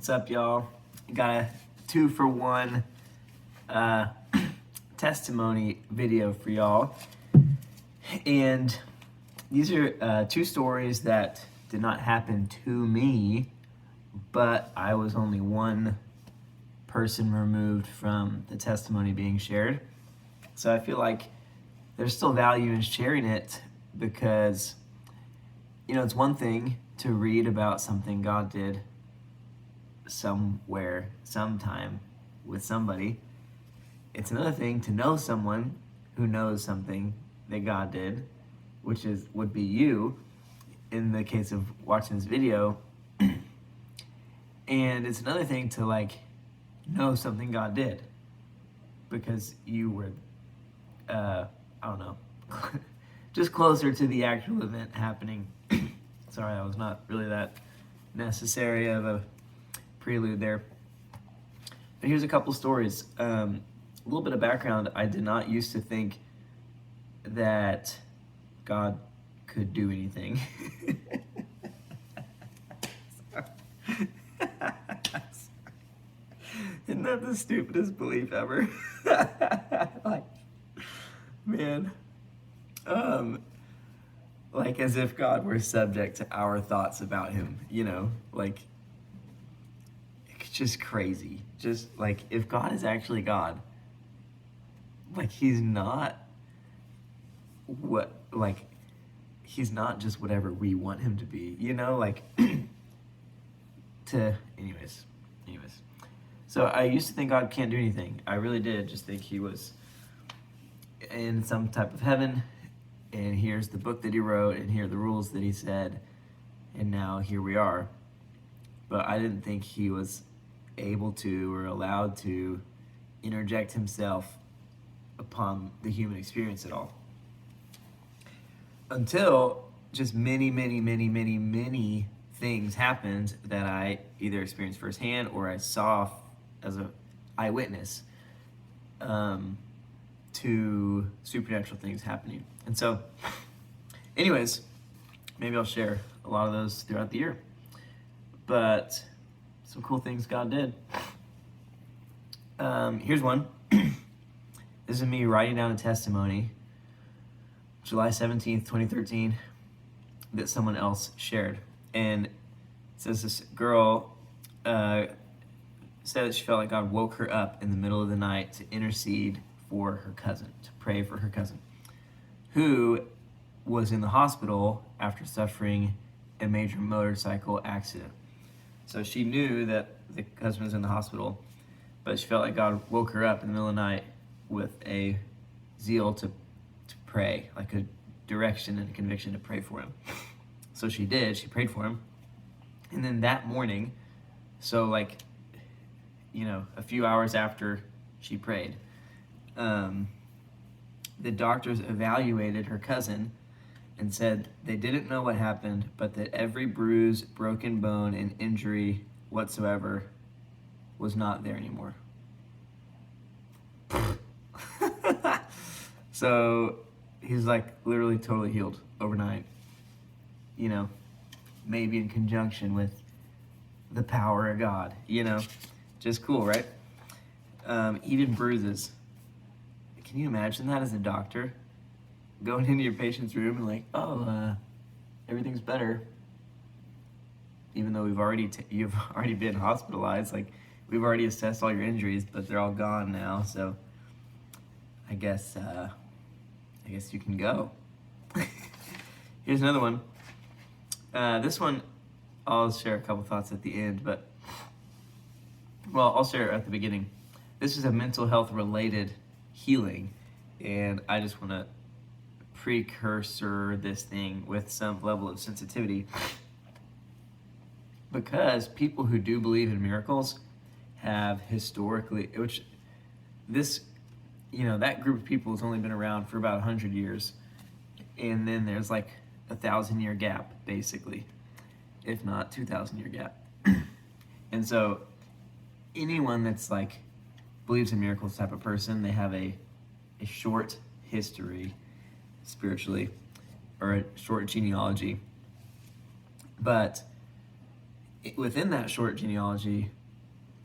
What's up, y'all? Got a 2-for-1 testimony video for y'all. And these are two stories that did not happen to me, but I was only one person removed from the testimony being shared. So I feel like there's still value in sharing it because, it's one thing to read about something God did somewhere, sometime with somebody. It's another thing to know someone who knows something that God did, which would be you in the case of watching this video. And it's another thing to know something God did because you were just closer to the actual event happening. Sorry, that was not really that necessary of a prelude there. But here's a couple stories. A little bit of background. I did not used to think that God could do anything. Isn't that the stupidest belief ever? As if God were subject to our thoughts about him, it's just crazy. Just if God is actually God, he's not he's not just whatever we want him to be, anyways. So I used to think God can't do anything. I really did just think he was in some type of heaven, and here's the book that he wrote, and here are the rules that he said, and now here we are. But I didn't think he was able to or allowed to interject himself upon the human experience at all. Until just many things happened that I either experienced firsthand or I saw as an eyewitness to supernatural things happening. And so, anyways, maybe I'll share a lot of those throughout the year. But some cool things God did. Here's one. This is me writing down a testimony, July 17th, 2013, that someone else shared. And it says this girl said that she felt like God woke her up in the middle of the night to intercede for her cousin, to pray for her cousin, who was in the hospital after suffering a major motorcycle accident. So she knew that the cousin was in the hospital, but she felt like God woke her up in the middle of the night with a zeal to pray, like a direction and a conviction to pray for him. So she did, she prayed for him. And then that morning, so a few hours after she prayed, the doctors evaluated her cousin and said they didn't know what happened, but that every bruise, broken bone, and injury whatsoever was not there anymore. So he's literally totally healed overnight, maybe in conjunction with the power of God, just cool, right? Even bruises. Can you imagine that as a doctor? Going into your patient's room and everything's better. Even though you've already been hospitalized, we've already assessed all your injuries, but they're all gone now, so I guess you can go. Here's another one. This one, I'll share a couple thoughts at the end, but I'll share it at the beginning. This is a mental health related healing, and I just want to precursor this thing with some level of sensitivity, because people who do believe in miracles have historically, that group of people has only been around for about 100 years, and then there's a 1,000-year gap, basically, if not 2,000-year gap. And so anyone that's believes in miracles type of person, they have a short history spiritually, or a short genealogy. But within that short genealogy,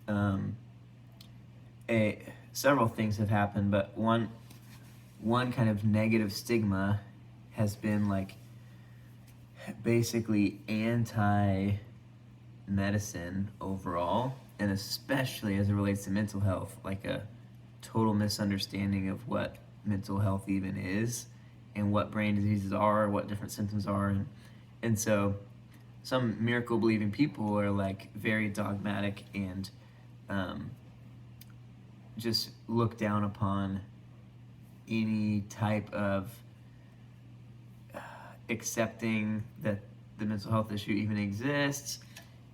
um, several things have happened, but one kind of negative stigma has been like basically anti-medicine overall, and especially as it relates to mental health, like a total misunderstanding of what mental health even is and what brain diseases are, what different symptoms are, and so some miracle believing people are like very dogmatic and just look down upon any type of accepting that the mental health issue even exists,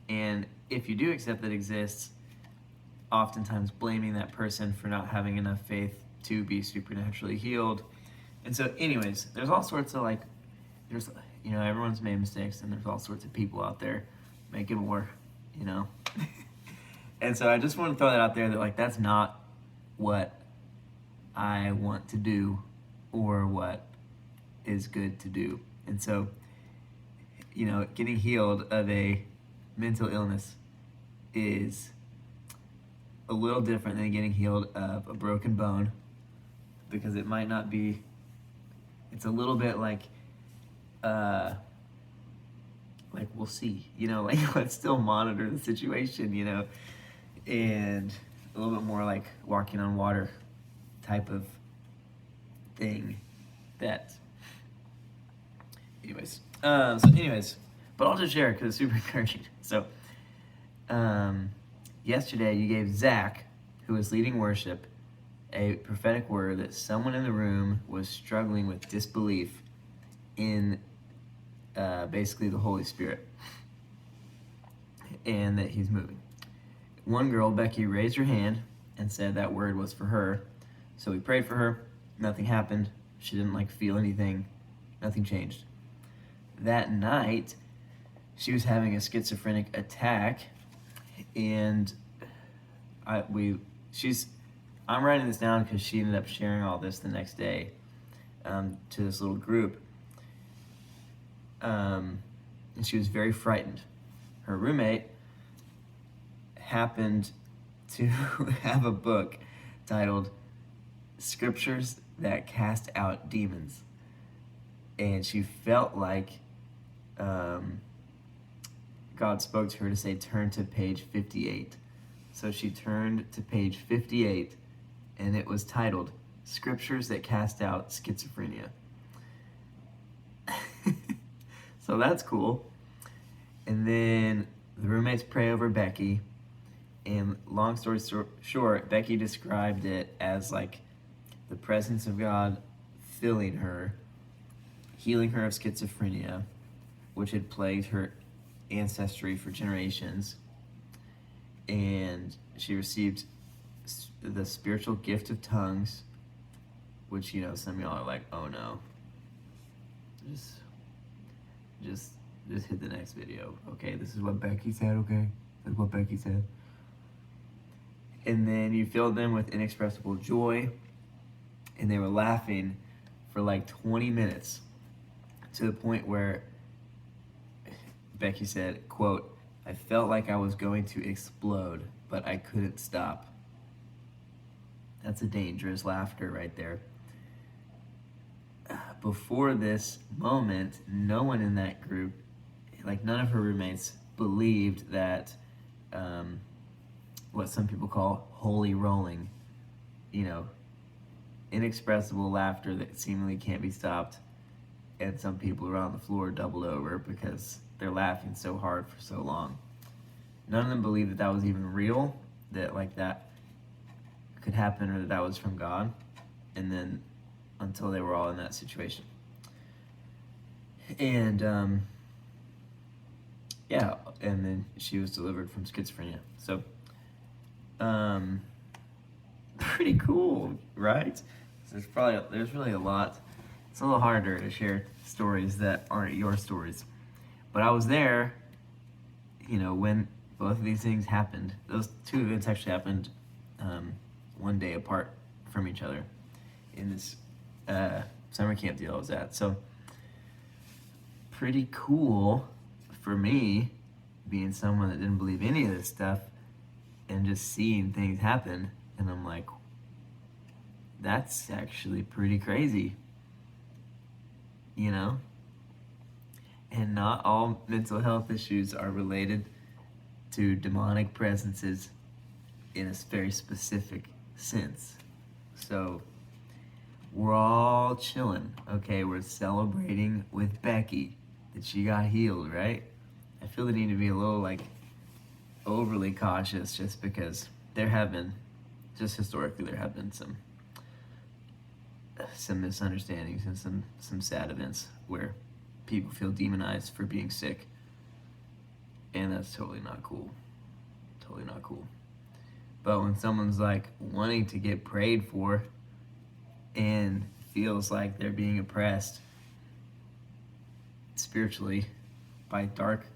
and if you do accept that it exists, oftentimes blaming that person for not having enough faith to be supernaturally healed. And so anyways, there's all sorts of like, there's, everyone's made mistakes, and there's all sorts of people out there making more, and so I just want to throw that out there, that like that's not what I want to do or what is good to do. And so, getting healed of a mental illness is a little different than getting healed of a broken bone, because it might not be, it's a little bit like we'll see, like let's still monitor the situation, and a little bit more like walking on water type of thing that but I'll just share it because it's super encouraging. So yesterday you gave Zach, who was leading worship, a prophetic word that someone in the room was struggling with disbelief in basically the Holy Spirit, and that he's moving. One girl, Becky, raised her hand and said that word was for her. So we prayed for her. Nothing happened. She didn't feel anything. Nothing changed. That night, she was having a schizophrenic attack, and I'm writing this down because she ended up sharing all this the next day to this little group, and she was very frightened. Her roommate happened to have a book titled Scriptures That Cast Out Demons, and she felt like God spoke to her to say, turn to page 58. So she turned to page 58, and it was titled Scriptures That Cast Out Schizophrenia. So that's cool. And then the roommates pray over Becky, and long story short, Becky described it as like the presence of God filling her, healing her of schizophrenia, which had plagued her ancestry for generations. And she received the spiritual gift of tongues, which, some of y'all are like, oh no. Just hit the next video. Okay, this is what Becky said, okay? That's what Becky said. And then you filled them with inexpressible joy, and they were laughing for 20 minutes, to the point where Becky said, quote, I felt like I was going to explode, but I couldn't stop. That's a dangerous laughter right there. Before this moment, no one in that group, none of her roommates, believed that what some people call holy rolling, inexpressible laughter that seemingly can't be stopped, and some people are on the floor doubled over because they're laughing so hard for so long. None of them believed that that was even real, that that could happen, or that that was from God, and then until they were all in that situation. And and then she was delivered from schizophrenia. So pretty cool, right? So there's really a lot. It's a little harder to share stories that aren't your stories. But I was there, when both of these things happened. Those two events actually happened one day apart from each other in this summer camp deal I was at. So pretty cool for me being someone that didn't believe any of this stuff and just seeing things happen. And I'm like, that's actually pretty crazy, you know? And not all mental health issues are related to demonic presences in a very specific sense. So we're all chilling, okay? We're celebrating with Becky that she got healed, right? I feel the need to be a little like overly cautious just because there have been, just historically, there have been some misunderstandings and some sad events where people feel demonized for being sick, and that's totally not cool. Totally not cool. But when someone's like wanting to get prayed for and feels like they're being oppressed spiritually by dark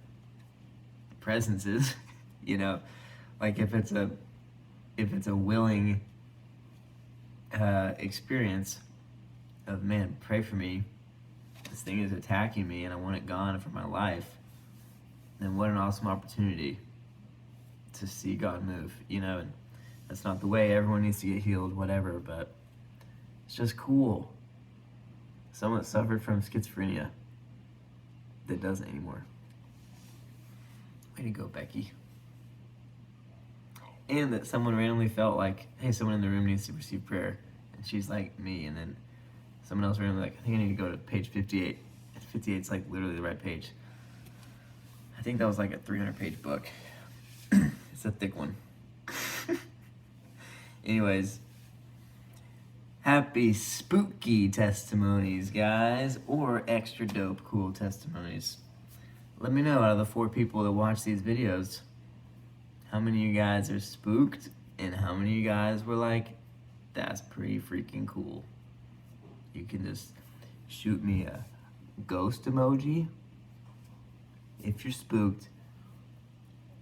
presences, you know, like if it's a willing experience of, man, pray for me, this thing is attacking me and I want it gone from my life, then what an awesome opportunity to see God move, you know. And that's not the way everyone needs to get healed, whatever, but it's just cool. Someone that suffered from schizophrenia that doesn't anymore. Way to go, Becky. And that someone randomly felt like, hey, someone in the room needs to receive prayer, and she's like, me, and then someone else randomly like, I think I need to go to page 58. And 58 is like literally the right page. I think that was like a 300-page book. It's a thick one. Anyways, happy spooky testimonies, guys, or extra dope cool testimonies. Let me know, out of the 4 people that watch these videos, how many of you guys are spooked and how many of you guys were like, that's pretty freaking cool. You can just shoot me a ghost emoji if you're spooked,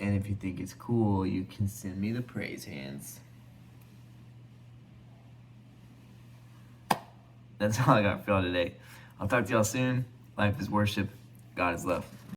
and if you think it's cool, you can send me the praise hands. That's all I got for y'all today. I'll talk to y'all soon. Life is worship. God is love.